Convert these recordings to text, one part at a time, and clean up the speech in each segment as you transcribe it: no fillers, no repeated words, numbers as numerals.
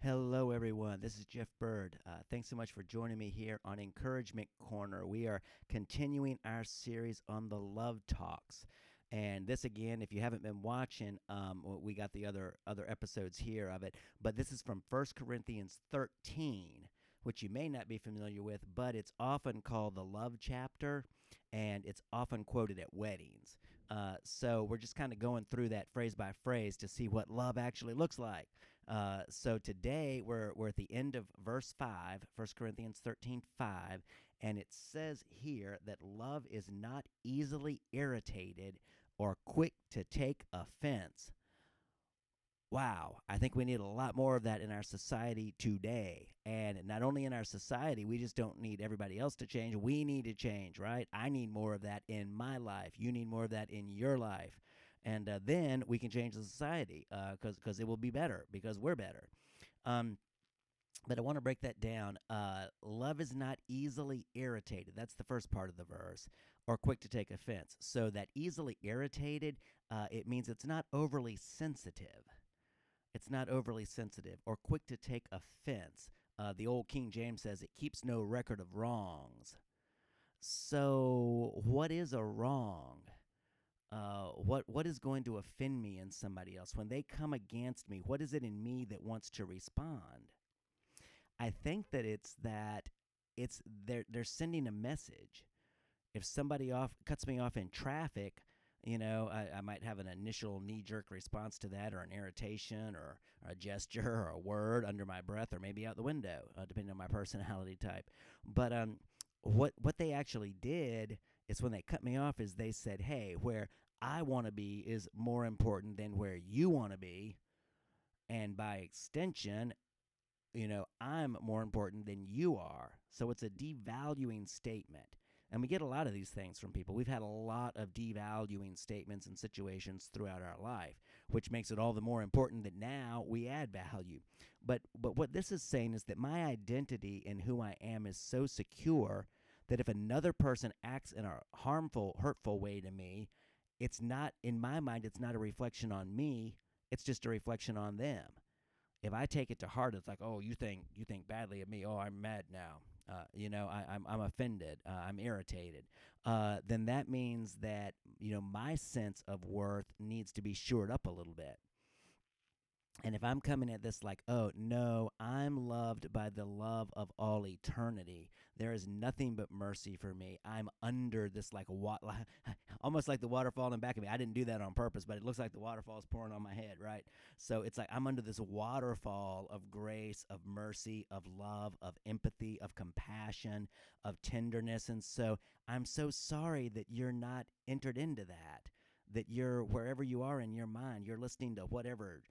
Hello, everyone. This is Jeff Bird. Thanks so much for joining me here on Encouragement Corner. We are continuing our series on the love talks. And this again, if you haven't been watching, we got the other episodes here of it. But this is from 1 Corinthians 13, which you may not be familiar with, but it's often called the love chapter, and it's often quoted at weddings. So we're just kind of going through that phrase by phrase to see what love actually looks like. So today we're at the end of verse 5, 1 Corinthians 13:5, and it says here that love is not easily irritated or quick to take offense. Wow, I think we need a lot more of that in our society today. And not only in our society, we just don't need everybody else to change. We need to change, right? I need more of that in my life. You need more of that in your life. And then we can change the society because it will be better because we're better. Um, but I want to break that down. Love is not easily irritated. That's the first part of the verse, or quick to take offense. So that easily irritated, it means it's not overly sensitive. It's not overly sensitive or quick to take offense. The old King James says it keeps no record of wrongs. So, what is a wrong? What is going to offend me in somebody else when they come against me? What is it in me that wants to respond? I think that it's they're sending a message. If somebody cuts me off in traffic, I might have an initial knee-jerk response to that, or an irritation, or a gesture, or a word under my breath, or maybe out the window, depending on my personality type. But what they actually did is when they cut me off is they said, "Hey, where I want to be is more important than where you want to be, and by extension, I'm more important than you are." So it's a devaluing statement. And we get a lot of these things from people. We've had a lot of devaluing statements and situations throughout our life, which makes it all the more important that now we add value. But what this is saying is that my identity and who I am is so secure that if another person acts in a harmful, hurtful way to me, it's not, in my mind, it's not a reflection on me. It's just a reflection on them. If I take it to heart, it's like, oh, you think badly of me. Oh, I'm mad now. I'm offended. I'm irritated. Then that means that my sense of worth needs to be shored up a little bit. And if I'm coming at this like, oh, no, I'm loved by the love of all eternity. There is nothing but mercy for me. I'm under this almost like the waterfall in back of me. I didn't do that on purpose, but it looks like the waterfall is pouring on my head, right? So it's like I'm under this waterfall of grace, of mercy, of love, of empathy, of compassion, of tenderness. And so I'm so sorry that you're not entered into that, that you're wherever you are in your mind, you're listening to whatever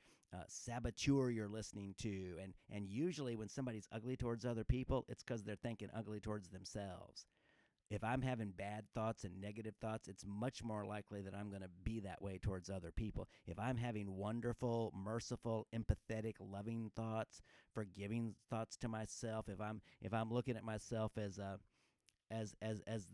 saboteur you're listening to. And usually when somebody's ugly towards other people, it's because they're thinking ugly towards themselves. If I'm having bad thoughts and negative thoughts, it's much more likely that I'm going to be that way towards other people. If I'm having wonderful, merciful, empathetic, loving thoughts, forgiving thoughts to myself, if I'm looking at myself as the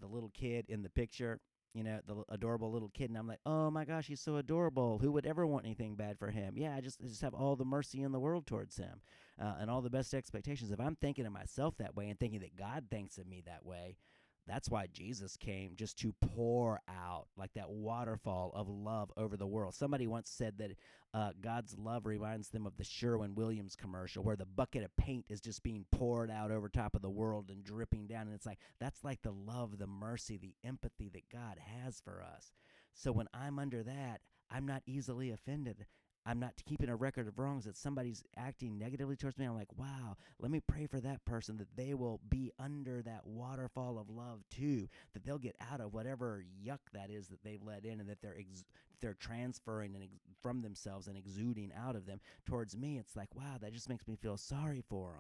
little kid in the picture, the adorable little kid, and I'm like, oh my gosh, he's so adorable. Who would ever want anything bad for him? Yeah, I just have all the mercy in the world towards him, and all the best expectations. If I'm thinking of myself that way and thinking that God thinks of me that way, that's why Jesus came, just to pour out like that waterfall of love over the world. Somebody once said that God's love reminds them of the Sherwin-Williams commercial where the bucket of paint is just being poured out over top of the world and dripping down. And it's like, that's like the love, the mercy, the empathy that God has for us. So when I'm under that, I'm not easily offended. I'm not keeping a record of wrongs that somebody's acting negatively towards me. I'm like, wow, let me pray for that person that they will be under that waterfall of love too, that they'll get out of whatever yuck that is that they've let in, and that they're transferring from themselves and exuding out of them towards me. It's like, wow, that just makes me feel sorry for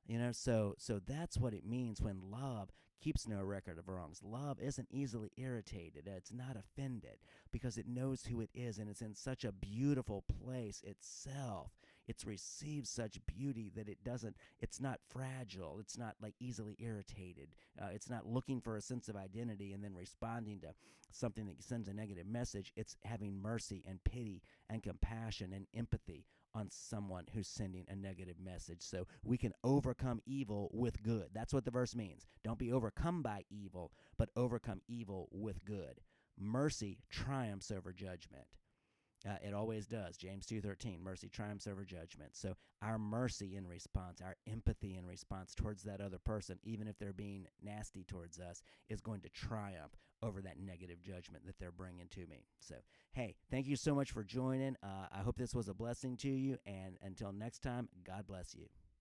them. So that's what it means when love keeps no record of wrongs. Love isn't easily irritated. It's not offended because it knows who it is, and it's in such a beautiful place itself. It's received such beauty that it's not fragile. It's not like easily irritated. It's not looking for a sense of identity and then responding to something that sends a negative message. It's having mercy and pity and compassion and empathy on someone who's sending a negative message. So we can overcome evil with good. That's what the verse means. Don't be overcome by evil, but overcome evil with good. Mercy triumphs over judgment. It always does. James 2:13, mercy triumphs over judgment. So our mercy in response, our empathy in response towards that other person, even if they're being nasty towards us, is going to triumph over that negative judgment that they're bringing to me. So, hey, thank you so much for joining. I hope this was a blessing to you. And until next time, God bless you.